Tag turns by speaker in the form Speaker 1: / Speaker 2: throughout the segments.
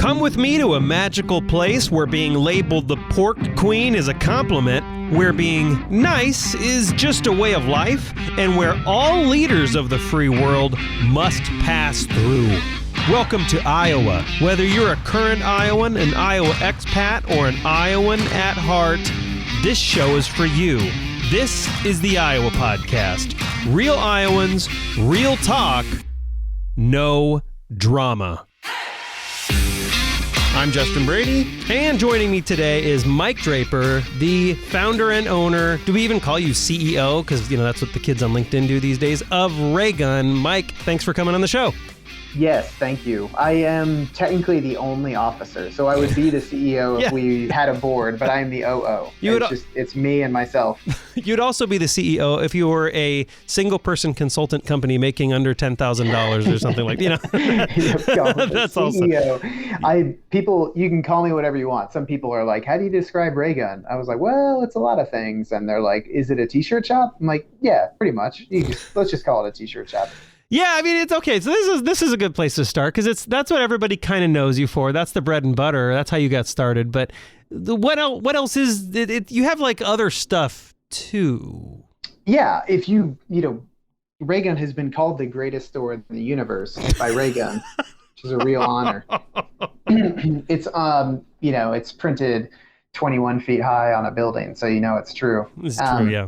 Speaker 1: Come with me to a magical place where being labeled the Pork Queen is a compliment, where being nice is just a way of life, and where all leaders of the free world must pass through. Welcome to Iowa. Whether you're a current Iowan, an Iowa expat, or an Iowan at heart, this show is for you. This is the Iowa Podcast. Real Iowans, real talk, no drama. I'm Justin Brady, and joining me today is Mike Draper, the founder and owner, do we even call you CEO? Because, you know, that's what the kids on LinkedIn do these days, of Raygun. Mike, thanks for coming on the show.
Speaker 2: Yes, thank you. I am technically the only officer, so I would be the CEO if we had a board, but I'm the OO. It's me and myself.
Speaker 1: You'd also be the CEO if you were a single-person consultant company making under $10,000 or something like, you know. That's
Speaker 2: CEO. People, you can call me whatever you want. Some people are like, how do you describe Raygun? I was like, well, it's a lot of things. And they're like, is it a t-shirt shop? I'm like, yeah, pretty much. Let's just call it a t-shirt shop.
Speaker 1: Yeah, I mean, it's okay. So this is a good place to start because that's what everybody kind of knows you for. That's the bread and butter. That's how you got started. But what else is it? You have like other stuff too.
Speaker 2: Yeah, if you know, Raygun has been called the greatest store in the universe by Raygun, which is a real honor. It's it's printed 21 feet high on a building, so you know it's true.
Speaker 1: It's true, yeah.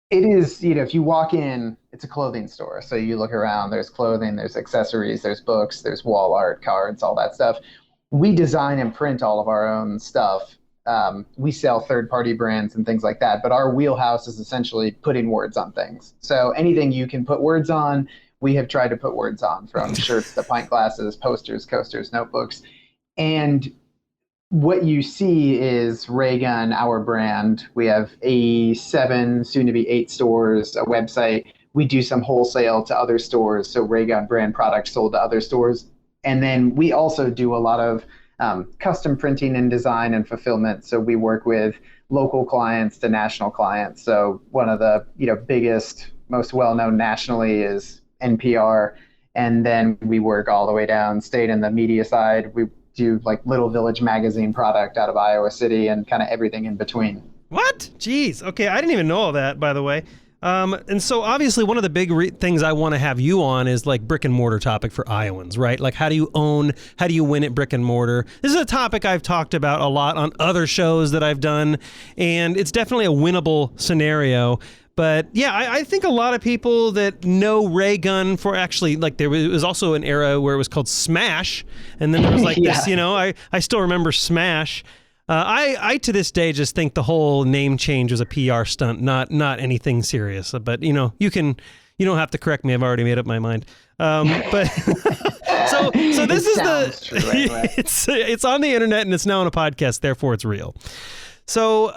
Speaker 2: It is, if you walk in, it's a clothing store. So you look around, there's clothing, there's accessories, there's books, there's wall art, cards, all that stuff. We design and print all of our own stuff. We sell third-party brands and things like that. But our wheelhouse is essentially putting words on things. So anything you can put words on, we have tried to put words on, from shirts to pint glasses, posters, coasters, notebooks. And what you see is Raygun, our brand. We have 7, soon to be 8 stores, a website. We do some wholesale to other stores, so Raygun brand products sold to other stores. And then we also do a lot of custom printing and design and fulfillment. So we work with local clients to national clients. So one of the biggest, most well-known nationally is NPR. And then we work all the way down state in the media side. We do like Little Village magazine product out of Iowa City and kind of everything in between.
Speaker 1: What? Jeez. Okay, I didn't even know all that, by the way. And so obviously one of the big things I want to have you on is like brick and mortar topic for Iowans, right? Like how do you win at brick and mortar? This is a topic I've talked about a lot on other shows that I've done, and it's definitely a winnable scenario. But yeah, I think a lot of people that know Raygun for actually, like there was also an era where it was called Smash. And then there was like this, I still remember Smash. I to this day just think the whole name change was a PR stunt, not anything serious. But you don't have to correct me. I've already made up my mind. But so this is
Speaker 2: true, anyway.
Speaker 1: It's on the internet and it's now on a podcast. Therefore it's real. So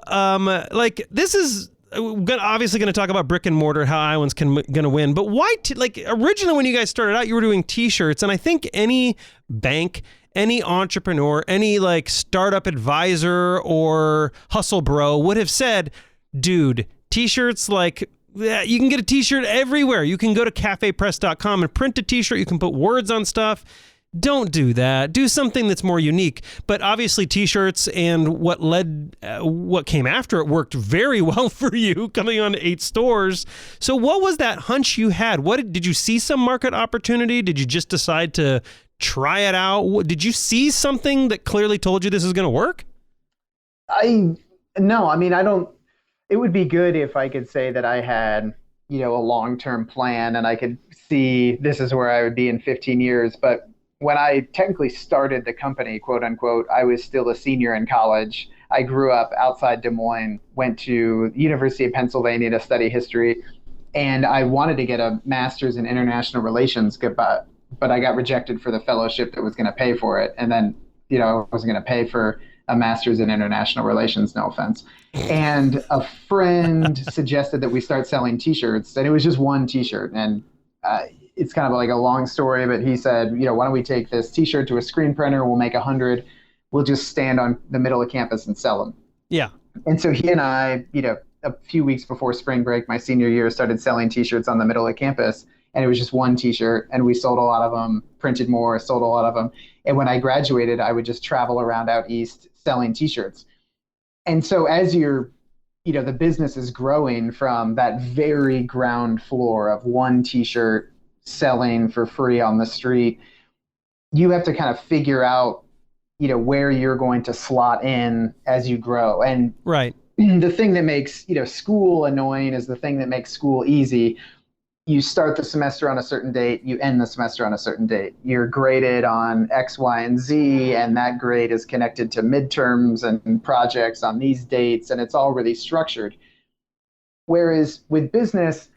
Speaker 1: this is, we're obviously going to talk about brick and mortar, how Iowans going to win. But why, originally when you guys started out, you were doing t-shirts. And I think any bank, any entrepreneur, any like startup advisor or hustle bro would have said, dude, t-shirts, like you can get a t-shirt everywhere. You can go to cafepress.com and print a t-shirt. You can put words on stuff. Don't do that. Do something that's more unique. But obviously t-shirts and what came after it worked very well for you, coming on to 8 stores. So what was that hunch you had? Did you see some market opportunity? Did you just decide to try it out? Did you see something that clearly told you this is going to work?
Speaker 2: No, I mean, it would be good if I could say that I had, a long-term plan and I could see this is where I would be in 15 years. But when I technically started the company, quote unquote, I was still a senior in college. I grew up outside Des Moines, went to the University of Pennsylvania to study history, and I wanted to get a master's in international relations, but I got rejected for the fellowship that was going to pay for it. And then, I wasn't going to pay for a master's in international relations, no offense. And a friend suggested that we start selling t-shirts, and it was just one t-shirt. And it's kind of like a long story, but he said, why don't we take this t-shirt to a screen printer? We'll make 100. We'll just stand on the middle of campus and sell them.
Speaker 1: Yeah.
Speaker 2: And so he and I, a few weeks before spring break, my senior year, started selling t-shirts on the middle of campus. and it was just one t-shirt, and we sold a lot of them, printed more, sold a lot of them. And when I graduated, I would just travel around out east selling t-shirts. And so as the business is growing from that very ground floor of one t-shirt selling for free on the street, you have to kind of figure out, where you're going to slot in as you grow. And
Speaker 1: right.
Speaker 2: The thing that makes, school annoying is the thing that makes school easy. You start the semester on a certain date, you end the semester on a certain date. You're graded on X, Y, and Z, and that grade is connected to midterms and projects on these dates, and it's all really structured. Whereas with business,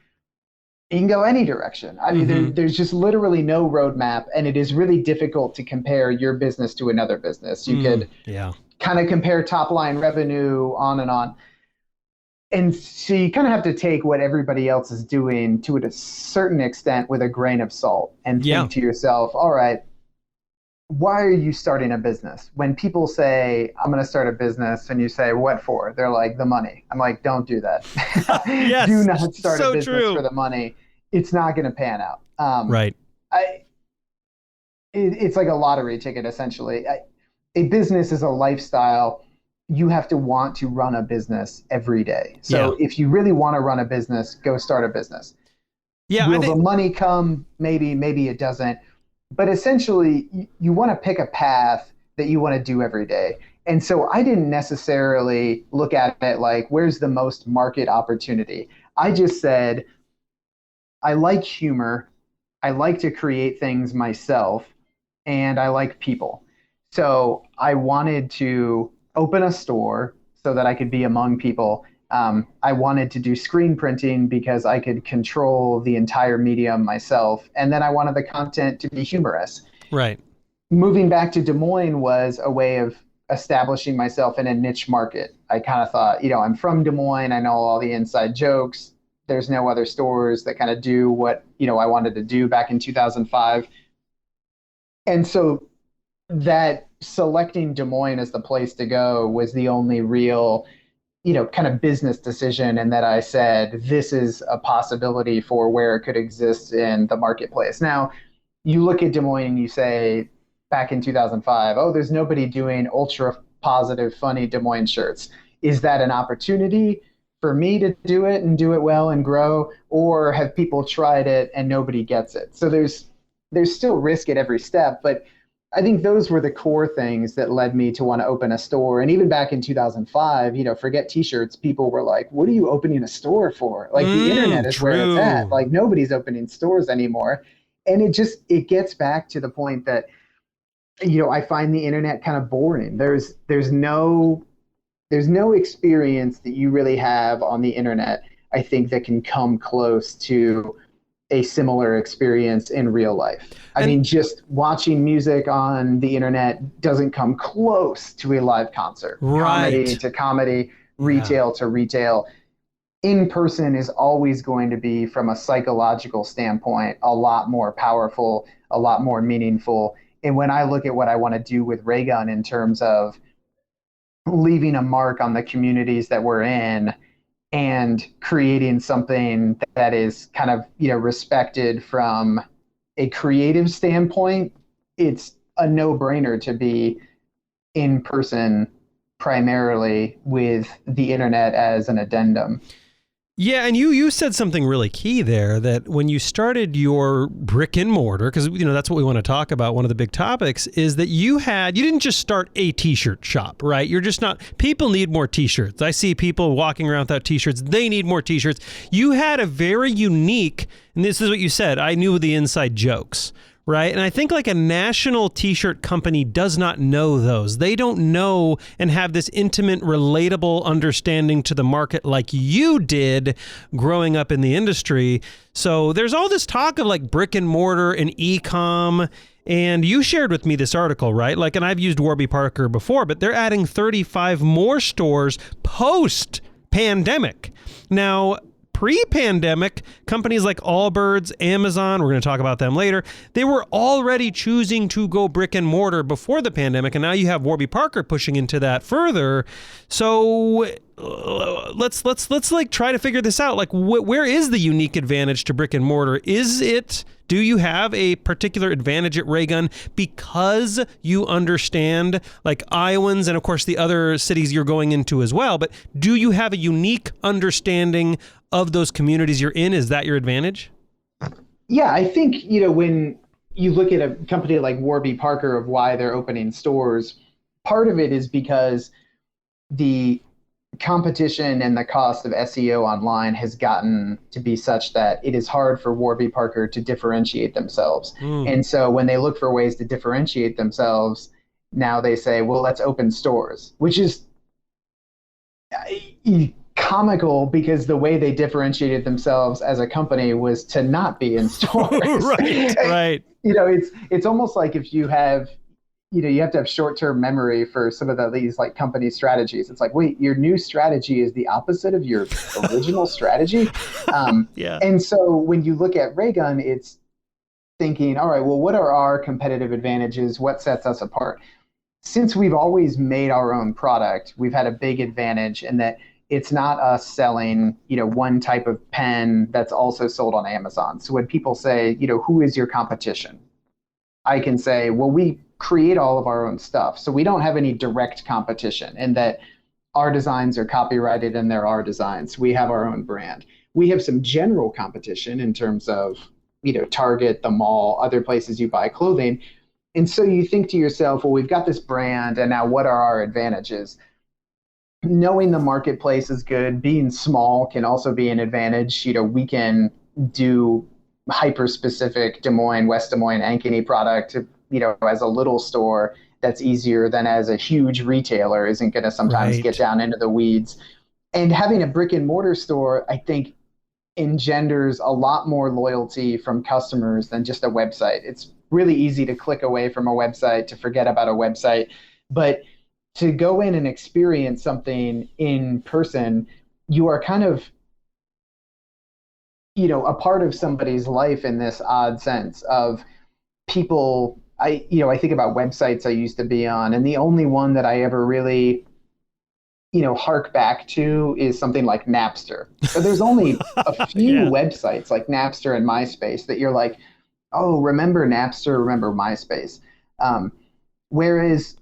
Speaker 2: you can go any direction. I mean, there's just literally no roadmap, and it is really difficult to compare your business to another business. You could kind of compare top line revenue, on and on. And so you kind of have to take what everybody else is doing to a certain extent with a grain of salt and think to yourself, all right, why are you starting a business? When people say, I'm going to start a business, and you say, what for? They're like, the money. I'm like, don't do that.
Speaker 1: Yes,
Speaker 2: do not start
Speaker 1: so
Speaker 2: a business
Speaker 1: true.
Speaker 2: for the money. It's not going to pan out.
Speaker 1: Right.
Speaker 2: It's like a lottery ticket, essentially. A business is a lifestyle. You have to want to run a business every day. So if you really want to run a business, go start a business.
Speaker 1: Yeah.
Speaker 2: Will the money come? Maybe it doesn't. But essentially, you want to pick a path that you want to do every day. And so I didn't necessarily look at it like, where's the most market opportunity? I just said, I like humor. I like to create things myself, and I like people. So I wanted to open a store so that I could be among people. I wanted to do screen printing because I could control the entire medium myself. And then I wanted the content to be humorous.
Speaker 1: Right.
Speaker 2: Moving back to Des Moines was a way of establishing myself in a niche market. I kind of thought, I'm from Des Moines. I know all the inside jokes. There's no other stores that kind of do what, I wanted to do back in 2005. And so that selecting Des Moines as the place to go was the only real, kind of business decision. And that I said, this is a possibility for where it could exist in the marketplace. Now, you look at Des Moines and you say, back in 2005, there's nobody doing ultra positive, funny Des Moines shirts. Is that an opportunity for me to do it and do it well and grow? Or have people tried it and nobody gets it? So there's still risk at every step, but I think those were the core things that led me to want to open a store. And even back in 2005, forget t-shirts, people were like, what are you opening a store for? Like the internet is where it's at. Like nobody's opening stores anymore. And it gets back to the point that, I find the internet kind of boring. There's no experience that you really have on the internet, I think, that can come close to a similar experience in real life. I mean, just watching music on the internet doesn't come close to a live concert.
Speaker 1: Right.
Speaker 2: Comedy to comedy, retail to retail. In person is always going to be, from a psychological standpoint, a lot more powerful, a lot more meaningful. And when I look at what I want to do with Raygun in terms of leaving a mark on the communities that we're in, and creating something that is kind of, respected from a creative standpoint, it's a no-brainer to be in person primarily with the internet as an addendum.
Speaker 1: Yeah, and you said something really key there, that when you started your brick and mortar, because that's what we want to talk about, one of the big topics is that you didn't just start a t-shirt shop, right? You're just not, people need more t-shirts. I see people walking around without t-shirts. They need more t-shirts. You had a very unique, and this is what you said, I knew the inside jokes, right? And I think like a national t-shirt company does not know those. They don't know and have this intimate, relatable understanding to the market like you did growing up in the industry. So there's all this talk of like brick and mortar and e-com. And you shared with me this article, right? Like, and I've used Warby Parker before, but they're adding 35 more stores post-pandemic. Now, pre-pandemic, companies like Allbirds, Amazon, we're going to talk about them later, they were already choosing to go brick and mortar before the pandemic, and now you have Warby Parker pushing into that further. So let's like try to figure this out. Like, where is the unique advantage to brick and mortar? Do you have a particular advantage at Raygun because you understand like Iowans and of course the other cities you're going into as well, but do you have a unique understanding of those communities you're in? Is that your advantage?
Speaker 2: Yeah, I think, when you look at a company like Warby Parker of why they're opening stores, part of it is because the competition and the cost of SEO online has gotten to be such that it is hard for Warby Parker to differentiate themselves. And so when they look for ways to differentiate themselves, now they say, well, let's open stores, which is comical because the way they differentiated themselves as a company was to not be in stores.
Speaker 1: Right.
Speaker 2: It's almost like if you have you have to have short-term memory for some of these like company strategies. It's like, wait, your new strategy is the opposite of your original strategy.
Speaker 1: Yeah.
Speaker 2: And so when you look at Raygun, it's thinking, all right, well, what are our competitive advantages? What sets us apart? Since we've always made our own product, we've had a big advantage in that it's not us selling, one type of pen that's also sold on Amazon. So when people say, who is your competition? I can say, well, we create all of our own stuff. So we don't have any direct competition in that our designs are copyrighted and they're our designs. We have our own brand. We have some general competition in terms of, Target, the mall, other places you buy clothing. And so you think to yourself, well, we've got this brand and now what are our advantages? Knowing the marketplace is good. Being small can also be an advantage. We can do hyper-specific Des Moines, West Des Moines, Ankeny product, as a little store that's easier than as a huge retailer isn't going to sometimes get down into the weeds. And having a brick and mortar store, I think, engenders a lot more loyalty from customers than just a website. It's really easy to click away from a website, to forget about a website, but to go in and experience something in person, you are kind of a part of somebody's life in this odd sense of people. I think about websites I used to be on, and the only one that I ever really, hark back to is something like Napster. So there's only a few websites like Napster and MySpace that you're like, oh, remember Napster, remember MySpace. Whereas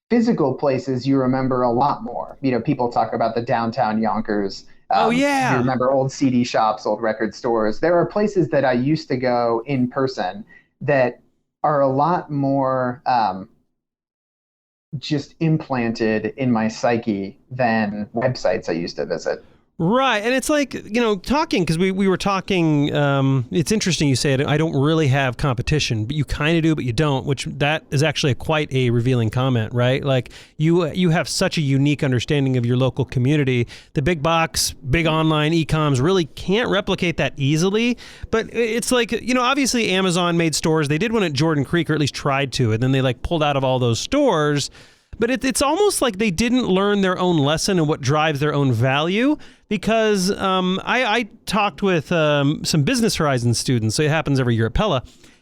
Speaker 2: physical places, you remember a lot more. People talk about the downtown Yonkers. You remember old CD shops, old record stores. There are places that I used to go in person that are a lot more just implanted in my psyche than websites I used to visit.
Speaker 1: Right. And it's like, talking, because we were talking, it's interesting you say it, I don't really have competition, but you kind of do, but you don't, which that is actually quite a revealing comment, right? Like you have such a unique understanding of your local community. The big box, big online e-coms really can't replicate that easily. But it's like, obviously Amazon made stores. They did one at Jordan Creek, or at least tried to, and then they like pulled out of all those stores. But it's almost like they didn't learn their own lesson and what drives their own value, because I talked with some Business Horizons students, so it happens every year at Pella,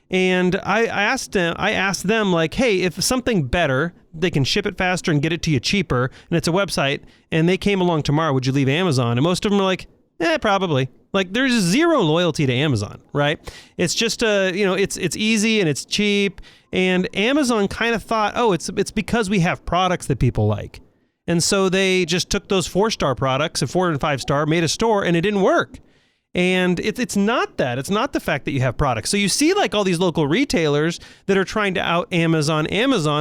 Speaker 1: and I asked them like, hey, if something better, they can ship it faster and get it to you cheaper, and it's a website, and they came along tomorrow, would you leave Amazon? And most of them are like, probably. Like there's zero loyalty to Amazon, right? It's just it's easy and it's cheap. And Amazon kind of thought, oh, it's because we have products that people like. And so they just took those 4-star products, a 4 and 5-star, made a store, and it didn't work. And it's not that. It's not the fact that you have products. So you see like all these local retailers that are trying to out Amazon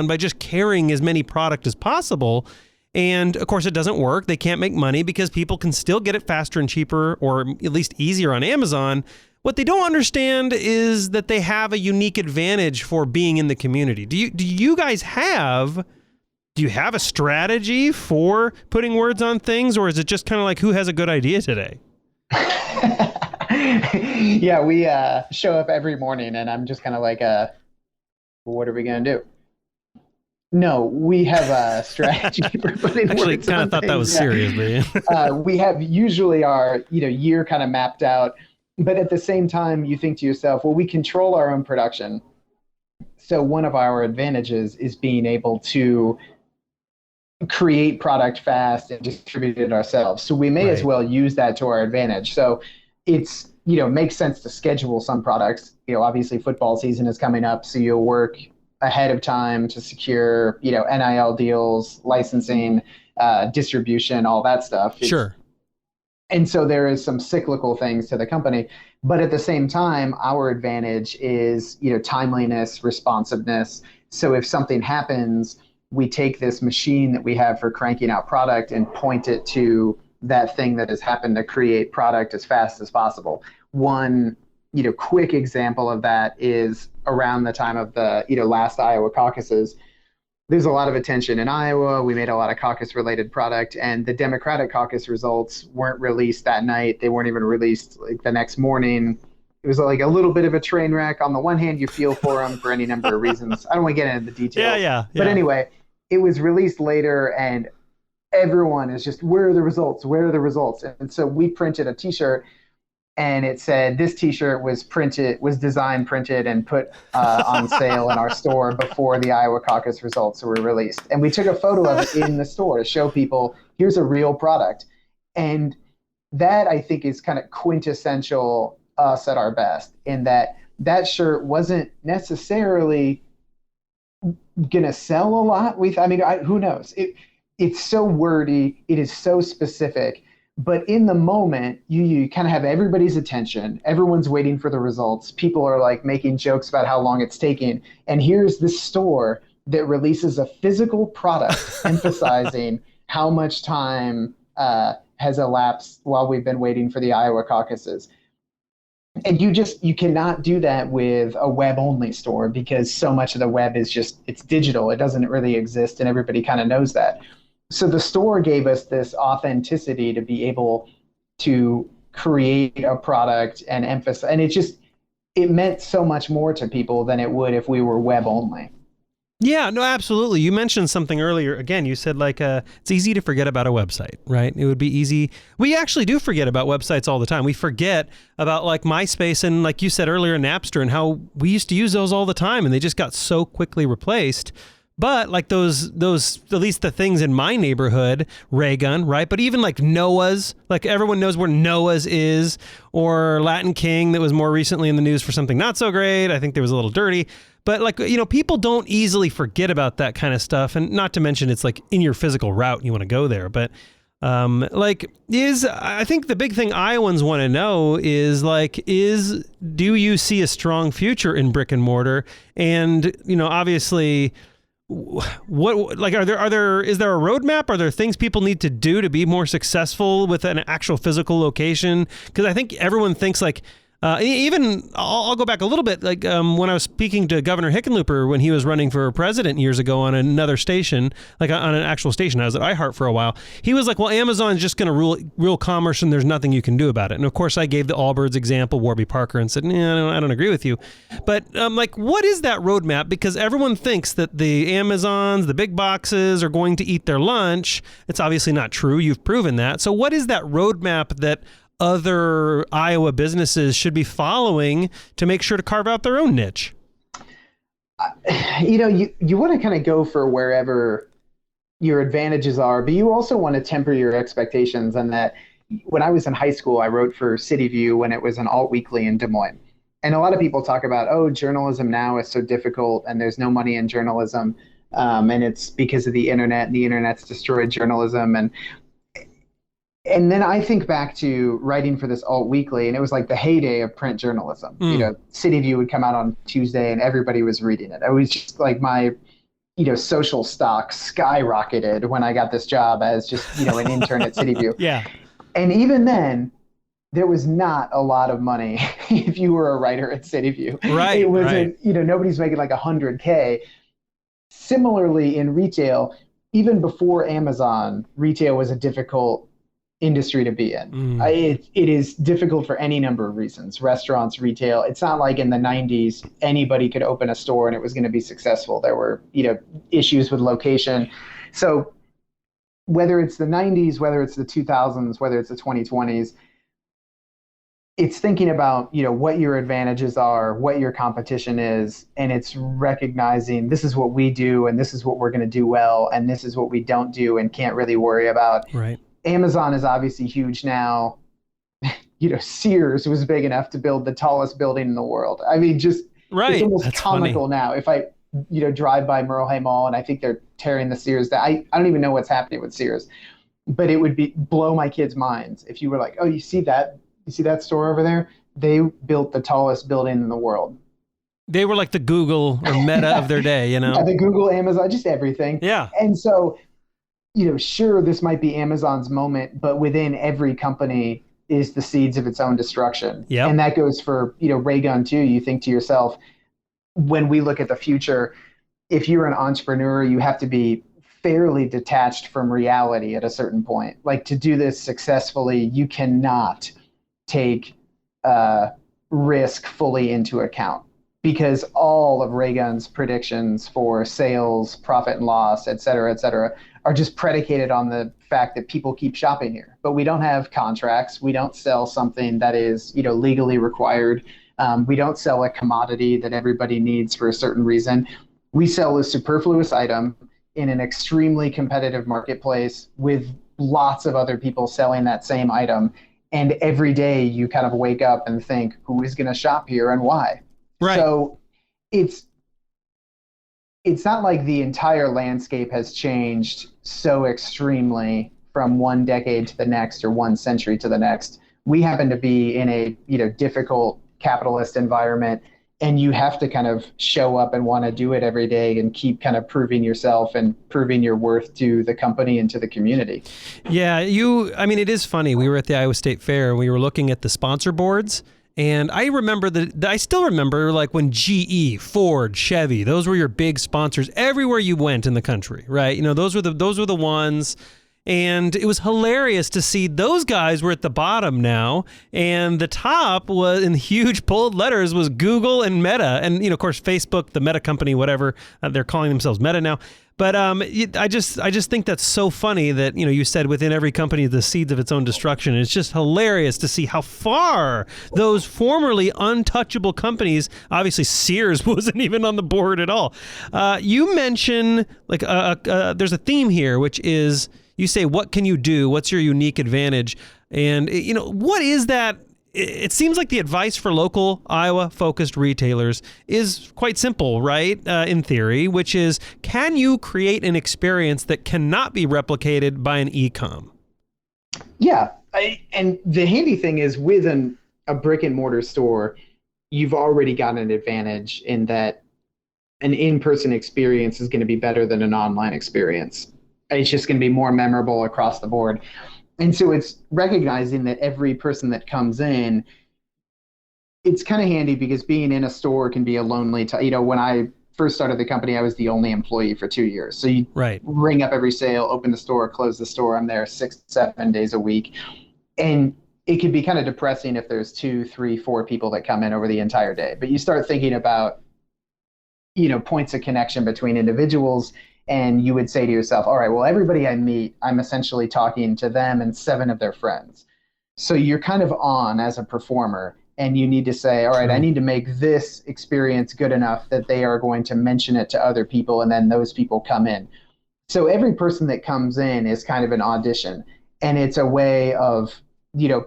Speaker 1: by just carrying as many product as possible. And of course it doesn't work. They can't make money because people can still get it faster and cheaper, or at least easier on Amazon. What they don't understand is that they have a unique advantage for being in the community. Do you guys have a strategy for putting words on things, or is it just kind of like who has a good idea today?
Speaker 2: Yeah, we show up every morning and I'm just kind of like, what are we going to do? No, we have a strategy for putting
Speaker 1: Actually,
Speaker 2: words
Speaker 1: kind
Speaker 2: on
Speaker 1: of thought that was
Speaker 2: things.
Speaker 1: serious, but yeah.
Speaker 2: We have usually our year kind of mapped out, but at the same time, you think to yourself, well, we control our own production. So one of our advantages is being able to create product fast and distribute it ourselves. So we may as
Speaker 1: Right.
Speaker 2: well use that to our advantage. So it's, makes sense to schedule some products. Obviously football season is coming up, so you'll work ahead of time to secure, NIL deals, licensing, distribution, all that stuff.
Speaker 1: Sure.
Speaker 2: And so there is some cyclical things to the company, but at the same time, our advantage is, timeliness, responsiveness. So if something happens, we take this machine that we have for cranking out product and point it to that thing that has happened to create product as fast as possible. One, quick example of that is around the time of the, last Iowa caucuses. There's a lot of attention in Iowa. We made a lot of caucus related product, and the Democratic caucus results weren't released that night. They weren't even released like the next morning. It was like a little bit of a train wreck. On the one hand, you feel for them for any number of reasons. I don't want to get into the details.
Speaker 1: Yeah.
Speaker 2: But anyway, it was released later, and everyone is just, where are the results? Where are the results? And so we printed a T-shirt, and it said this T-shirt was designed, printed, and put on sale in our store before the Iowa caucus results were released. And we took a photo of it in the store to show people, here's a real product. And that, I think, is kind of quintessential us at our best, in that shirt wasn't necessarily going to sell a lot. Who knows? It's so wordy. It is so specific. But in the moment, you kind of have everybody's attention. Everyone's waiting for the results. People are like making jokes about how long it's taking. And here's this store that releases a physical product emphasizing how much time has elapsed while we've been waiting for the Iowa caucuses. And you cannot do that with a web-only store, because so much of the web is it's digital. It doesn't really exist, and everybody kind of knows that. So the store gave us this authenticity to be able to create a product and emphasize, and it meant so much more to people than it would if we were web only.
Speaker 1: Yeah, no, absolutely. You mentioned something earlier. Again, you said it's easy to forget about a website, right? It would be easy. We actually do forget about websites all the time. We forget about like MySpace and, like you said earlier, Napster, and how we used to use those all the time, and they just got so quickly replaced. But like those, at least the things in my neighborhood, Raygun, right? But even like Noah's, like everyone knows where Noah's is, or Latin King that was more recently in the news for something not so great. I think there was a little dirty. But like, people don't easily forget about that kind of stuff. And not to mention it's like in your physical route and you want to go there. But I think the big thing Iowans want to know is do you see a strong future in brick and mortar? And, obviously, what is there a roadmap? Are there things people need to do to be more successful with an actual physical location? Because I think everyone thinks even I'll go back a little bit. When I was speaking to Governor Hickenlooper when he was running for president years ago on another station, on an actual station, I was at iHeart for a while. He was like, well, Amazon's just going to rule commerce and there's nothing you can do about it. And of course I gave the Allbirds example, Warby Parker, and said, I don't agree with you. But what is that roadmap? Because everyone thinks that the Amazons, the big boxes are going to eat their lunch. It's obviously not true. You've proven that. So what is that roadmap that other Iowa businesses should be following to make sure to carve out their own niche?
Speaker 2: You want to kind of go for wherever your advantages are, but you also want to temper your expectations. And that when I was in high school, I wrote for City View when it was an alt weekly in Des Moines. And a lot of people talk about, journalism now is so difficult and there's no money in journalism. And it's because of the internet, and the internet's destroyed journalism. And then I think back to writing for this alt weekly, and it was like the heyday of print journalism. City View would come out on Tuesday and everybody was reading it. It was just like my, social stock skyrocketed when I got this job as just, an intern at City View.
Speaker 1: Yeah.
Speaker 2: And even then, there was not a lot of money if you were a writer at City View.
Speaker 1: Right.
Speaker 2: It wasn't, nobody's making like $100K. Similarly in retail, even before Amazon, retail was a difficult industry to be in. It is difficult for any number of reasons. Restaurants, retail. It's not like in the 90s anybody could open a store and it was going to be successful. There were, issues with location. So whether it's the 90s, whether it's the 2000s, whether it's the 2020s, it's thinking about, what your advantages are, what your competition is, and it's recognizing this is what we do and this is what we're going to do well and this is what we don't do and can't really worry about.
Speaker 1: Right.
Speaker 2: Amazon is obviously huge now. Sears was big enough to build the tallest building in the world. I mean, just
Speaker 1: right.
Speaker 2: It's almost
Speaker 1: That's
Speaker 2: comical
Speaker 1: funny.
Speaker 2: now. If I, drive by Merle Mall and I think they're tearing the Sears down. I don't even know what's happening with Sears, but it would blow my kids' minds if you were like, oh, you see that store over there? They built the tallest building in the world.
Speaker 1: They were like the Google or Meta of their day,
Speaker 2: Yeah, the Google, Amazon, just everything.
Speaker 1: Yeah.
Speaker 2: And so, sure, this might be Amazon's moment, but within every company is the seeds of its own destruction.
Speaker 1: Yep.
Speaker 2: And that goes for, Raygun too. You think to yourself, when we look at the future, if you're an entrepreneur, you have to be fairly detached from reality at a certain point. Like, to do this successfully, you cannot take risk fully into account, because all of Raygun's predictions for sales, profit and loss, et cetera, are just predicated on the fact that people keep shopping here. But we don't have contracts. We don't sell something that is, legally required. We don't sell a commodity that everybody needs for a certain reason. We sell a superfluous item in an extremely competitive marketplace with lots of other people selling that same item. And every day you kind of wake up and think, who is going to shop here and why?
Speaker 1: Right.
Speaker 2: So it's not like the entire landscape has changed so extremely from one decade to the next or one century to the next. We happen to be in a difficult capitalist environment, and you have to kind of show up and want to do it every day and keep kind of proving yourself and proving your worth to the company and to the community.
Speaker 1: Yeah, it is funny. We were at the Iowa State Fair and we were looking at the sponsor boards. And I remember I still remember like when GE, Ford, Chevy, those were your big sponsors everywhere you went in the country, right? Those were the ones. And it was hilarious to see those guys were at the bottom now, and the top was in huge bold letters was Google and Meta, and of course Facebook, the Meta company, whatever they're calling themselves Meta now. But I just think that's so funny that you said within every company the seeds of its own destruction. It's just hilarious to see how far those formerly untouchable companies. Obviously, Sears wasn't even on the board at all. You mention there's a theme here, which is. You say, what can you do? What's your unique advantage? And, what is that? It seems like the advice for local Iowa-focused retailers is quite simple, right? In theory, which is, can you create an experience that cannot be replicated by an e-com?
Speaker 2: Yeah. And the handy thing is with a brick-and-mortar store, you've already got an advantage in that an in-person experience is going to be better than an online experience. It's just going to be more memorable across the board. And so it's recognizing that every person that comes in, it's kind of handy because being in a store can be a lonely time. When I first started the company, I was the only employee for 2 years. So you ring up every sale, open the store, close the store. I'm there 6-7 days a week. And it can be kind of depressing if there's 2, 3, 4 people that come in over the entire day. But you start thinking about, points of connection between individuals. And you would say to yourself, all right, well, everybody I meet, I'm essentially talking to them and 7 of their friends. So you're kind of on as a performer, and you need to say, all right, I need to make this experience good enough that they are going to mention it to other people, and then those people come in. So every person that comes in is kind of an audition, and it's a way of,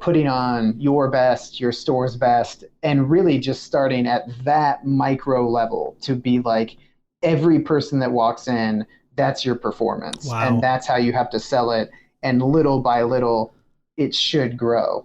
Speaker 2: putting on your best, your store's best, and really just starting at that micro level to be like, every person that walks in, that's your performance.
Speaker 1: Wow.
Speaker 2: And that's how you have to sell it. And little by little, it should grow.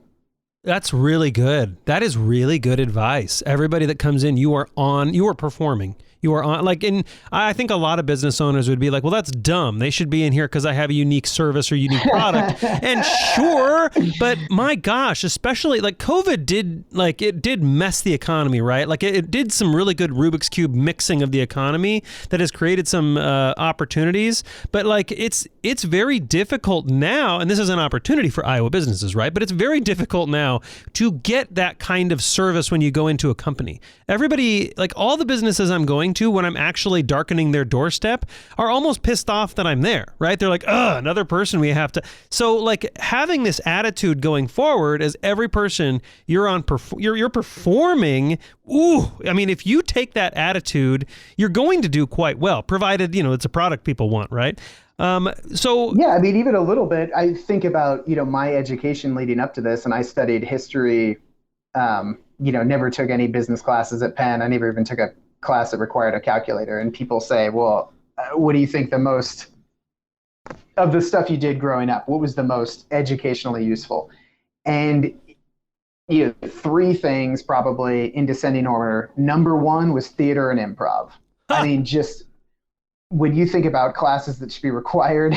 Speaker 1: That's really good. That is really good advice. Everybody that comes in, you are performing. you are on, like, and I think a lot of business owners would be like, well, that's dumb. They should be in here because I have a unique service or unique product. And sure, but my gosh, especially like COVID did mess the economy, right? Like it did some really good Rubik's Cube mixing of the economy that has created some opportunities. But like it's very difficult now, and this is an opportunity for Iowa businesses, right? But it's very difficult now to get that kind of service when you go into a company. Everybody, like all the businesses I'm going to, when I'm actually darkening their doorstep, are almost pissed off that I'm there, right? They're like, another person we have to. So like having this attitude going forward as every person you're performing. Ooh, I mean, if you take that attitude, you're going to do quite well, provided, it's a product people want, right? So
Speaker 2: yeah, I mean, even a little bit, I think about, my education leading up to this, and I studied history, never took any business classes at Penn. I never even took a class that required a calculator. And people say, well, what do you think the most of the stuff you did growing up? What was the most educationally useful? And three things probably in descending order. Number one was theater and improv. I mean, just when you think about classes that should be required,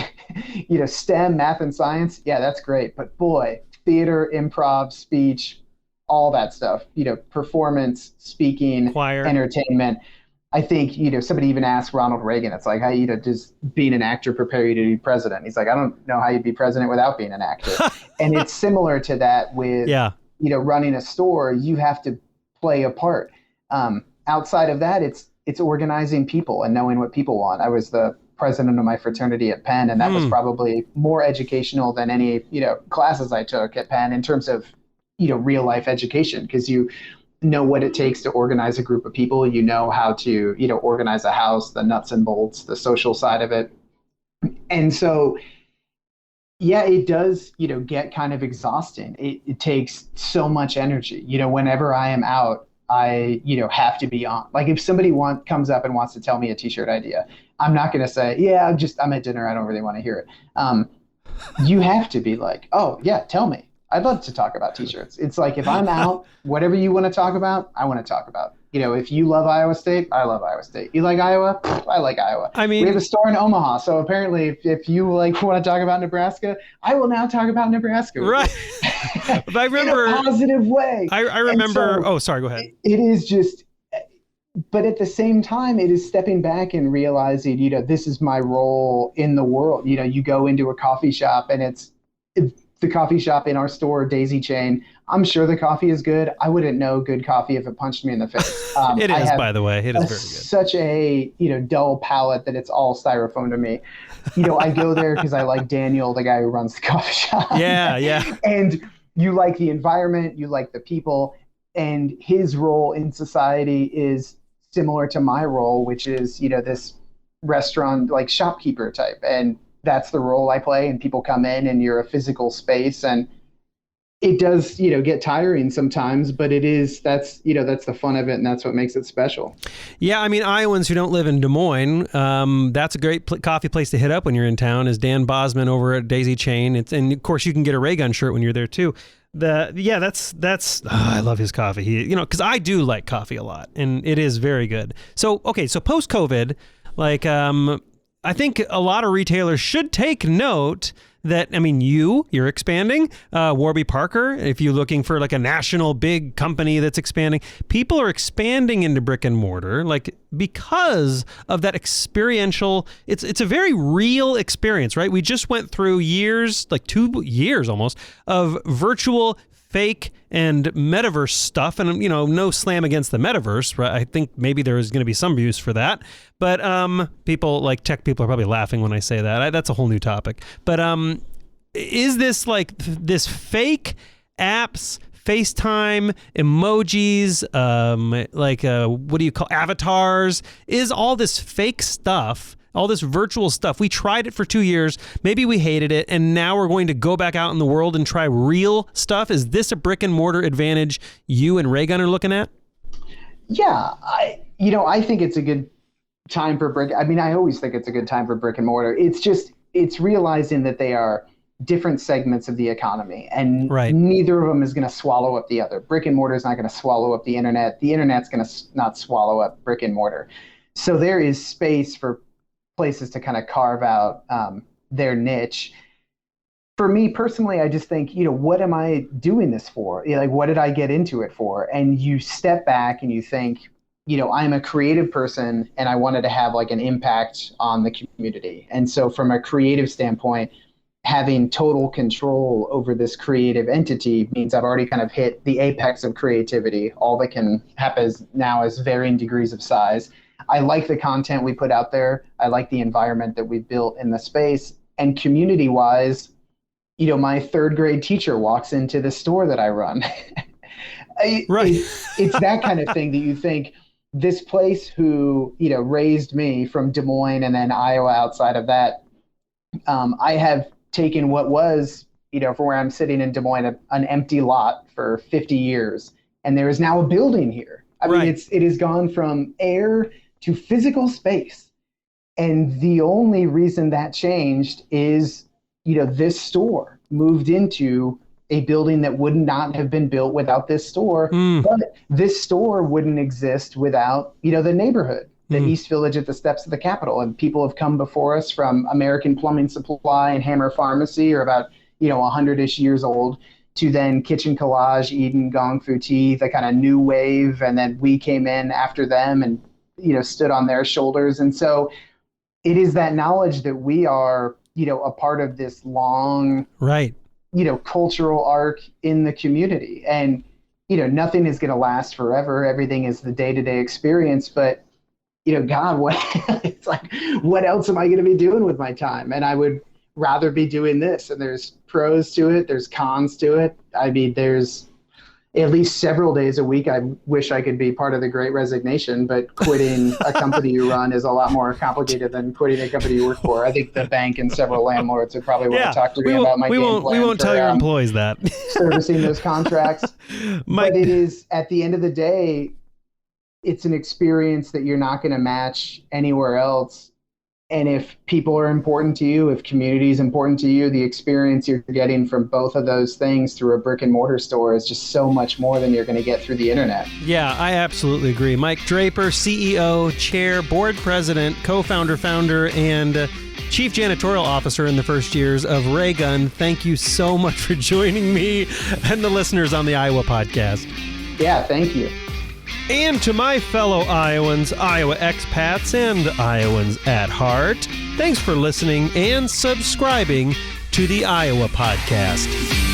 Speaker 2: STEM, math and science, yeah, that's great. But boy, theater, improv, speech, all that stuff, performance, speaking,
Speaker 1: choir,
Speaker 2: entertainment. I think, somebody even asked Ronald Reagan, it's like, how, does being an actor prepare you to be president? He's like, I don't know how you'd be president without being an actor. And it's similar to that with, running a store. You have to play a part. Outside of that, it's organizing people and knowing what people want. I was the president of my fraternity at Penn, and that was probably more educational than any, classes I took at Penn in terms of, real life education, because you know what it takes to organize a group of people. You know how to, organize a house, the nuts and bolts, the social side of it. And so, yeah, it does, get kind of exhausting. It takes so much energy. Whenever I am out, I, have to be on. Like if somebody comes up and wants to tell me a t-shirt idea, I'm not going to say, yeah, I'm at dinner, I don't really want to hear it. You have to be like, oh yeah, tell me. I'd love to talk about t-shirts. It's like, if I'm out, whatever you want to talk about, I want to talk about. If you love Iowa State, I love Iowa State. You like Iowa? I like Iowa. I mean, we have a store in Omaha, so apparently, if you want to talk about Nebraska, I will now talk about Nebraska.
Speaker 1: Right. But I remember
Speaker 2: in a positive way.
Speaker 1: I remember. So, sorry. Go ahead.
Speaker 2: It is just, but at the same time, it is stepping back and realizing, this is my role in the world. You go into a coffee shop, and it's the coffee shop in our store, Daisy Chain. I'm sure the coffee is good. I wouldn't know good coffee if it punched me in the face.
Speaker 1: It is, by the way. It is very good.
Speaker 2: Such a dull palate that it's all styrofoam to me. I go there because I like Daniel, the guy who runs the coffee shop.
Speaker 1: Yeah.
Speaker 2: And you like the environment, you like the people, and his role in society is similar to my role, which is this restaurant like shopkeeper type. And that's the role I play, and people come in and you're a physical space, and it does, get tiring sometimes, but that's the fun of it, and that's what makes it special.
Speaker 1: Yeah. I mean, Iowans who don't live in Des Moines, that's a great coffee place to hit up when you're in town, is Dan Bosman over at Daisy Chain. And of course you can get a Raygun shirt when you're there too. I love his coffee. He, because I do like coffee a lot, and it is very good. So, okay. So post COVID, like, I think a lot of retailers should take note that, I mean, you're expanding, Warby Parker, if you're looking for like a national big company that's expanding, people are expanding into brick and mortar, like because of that experiential, it's a very real experience, right? We just went through years, like 2 years almost, of virtual, fake, and metaverse stuff, and no slam against the metaverse, right? I think maybe there is going to be some use for that, but people like tech people are probably laughing when I say that. That's a whole new topic. But is this like this fake apps, FaceTime, emojis, what do you call avatars? Is all this fake stuff, all this virtual stuff? We tried it for 2 years. Maybe we hated it, and now we're going to go back out in the world and try real stuff. Is this a brick and mortar advantage you and Raygun are looking at?
Speaker 2: Yeah, I think it's a good time for brick. I mean, I always think it's a good time for brick and mortar. It's realizing that they are different segments of the economy, and neither of them is going to swallow up the other. Brick and mortar is not going to swallow up the internet. The internet's going to not swallow up brick and mortar. So there is space for places to kind of carve out their niche. For me personally, I just think, what am I doing this for? Like, what did I get into it for? And you step back and you think, I'm a creative person and I wanted to have like an impact on the community. And so from a creative standpoint, having total control over this creative entity means I've already kind of hit the apex of creativity. All that can happen now is varying degrees of size. I like the content we put out there. I like the environment that we built in the space. And community-wise, my third grade teacher walks into the store that I run.
Speaker 1: Right.
Speaker 2: It's that kind of thing that you think, this place who, raised me from Des Moines and then Iowa outside of that, I have taken what was, from where I'm sitting in Des Moines, an empty lot for 50 years. And there is now a building here. I mean, it has gone from air to physical space. And the only reason that changed is, this store moved into a building that would not have been built without this store. But this store wouldn't exist without, the neighborhood, the East Village at the steps of the Capitol. And people have come before us from American Plumbing Supply and Hammer Pharmacy, are about, 100-ish years old, to then Kitchen Collage, Eden, Gong Fu Tea, the kind of new wave. And then we came in after them and, stood on their shoulders. And so it is that knowledge that we are, a part of this long, cultural arc in the community. And, nothing is going to last forever. Everything is the day-to-day experience. But, God, it's like, what else am I going to be doing with my time? And I would rather be doing this. And there's pros to it. There's cons to it. I mean, there's at least several days a week I wish I could be part of the Great Resignation, but quitting a company you run is a lot more complicated than quitting a company you work for. I think the bank and several landlords would probably want to talk to me about my game plan.
Speaker 1: We won't tell your employees that.
Speaker 2: Servicing those contracts. But it is, at the end of the day, it's an experience that you're not going to match anywhere else. And if people are important to you, if community is important to you, the experience you're getting from both of those things through a brick and mortar store is just so much more than you're going to get through the internet.
Speaker 1: Yeah, I absolutely agree. Mike Draper, CEO, chair, board president, co-founder, founder, and chief janitorial officer in the first years of Raygun. Thank you so much for joining me and the listeners on the Iowa podcast.
Speaker 2: Yeah, thank you.
Speaker 1: And to my fellow Iowans, Iowa expats, and Iowans at heart, thanks for listening and subscribing to the Iowa podcast.